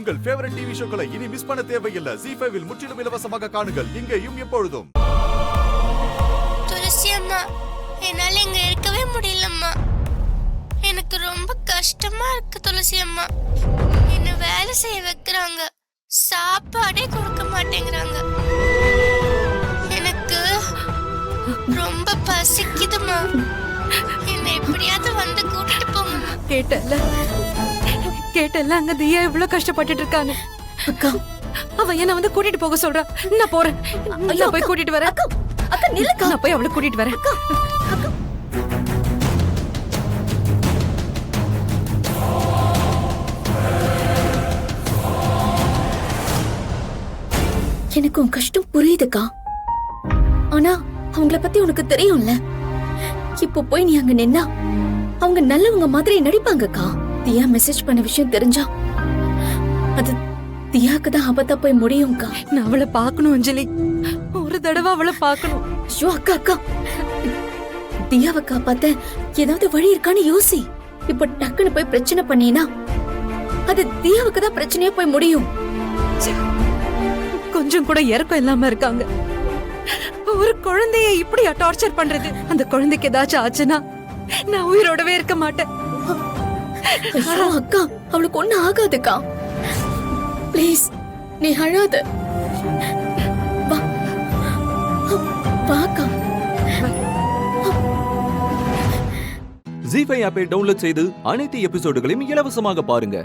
உங்கள் favourite TV ஷோக்களை இனி miss பண்ண தேவையில்லை. ZEE5 இல் முற்றிலும் இலவசமாக காணுங்கள். இங்கேயும் எப்பொழுதும். துளசி அம்மா, என்னால இங்க இருக்கவே முடியலம்மா. எனக்கு ரொம்ப கஷ்டமா இருக்கு துளசி அம்மா. என்ன வேலை செய்ய வைக்கிறாங்க, சாப்பாடே கொடுக்க மாட்டேங்கிறாங்க. எனக்கு ரொம்ப பசிக்குதுமா. என்ன எப்படியாவது வந்து கூட்டிட்டு போங்க. கேட்டல அங்க தியா எவ்வளவு கஷ்டப்பட்டுட்டு இருக்காங்க. அக்கா, அவ என்ன வந்து கூட்டிட்டு போக சொல்றா. நான் போறேன். நான் போய் கூட்டிட்டு வரேன். அக்கா நில்லுக்கா. நான் போய் அவளை கூட்டிட்டு வரேன். எனக்கு உன் கஷ்டம் புரியுதுக்கா. ஆனா அவங்கள பத்தி உனக்கு தெரியும்ல. இப்போ போய் நீ அங்க நின்னா அவங்க நல்லவங்க மாதிரி நடிப்பாங்கக்கா. தியா மெசேஜ் பண்ண விஷயம் தெரிஞ்சா அது தியாக்கு தான் ஆபத்தா போய் முடியும்க்கா. நான் அவளை பார்க்கணும் அஞ்சலி. ஒரு தடவை அவளை பார்க்கணும். ஐயோ அக்கா அக்கா, தியாவை காப்பாத்த ஏதாவது வழி இருக்கான்னு யோசி. இப்ப டக்குன்னு போய் பிரச்சனை பண்ணினா அது தியாவுக்கு தான் பிரச்சனையா போய் முடியும். கொஞ்சம் கூட இறக்கம் இல்லாம இருக்காங்க. ஒரு குழந்தைய இப்படி டார்ச்சர் பண்றது. அந்த குழந்தைக்கு ஏதாச்சும் ஆச்சுன்னா நான் உயிரோடவே இருக்க மாட்டேன். ஐயோ அக்கா, அவளுக்கு ஒண்ணு ஆகாதுக்கா. ப்ளீஸ் நீ அழாத. வா வாக்கா. ZEE5 ஆப்பை டவுன்லோட் செய்து அனைத்து எபிசோடுகளையும் இலவசமாக பாருங்க.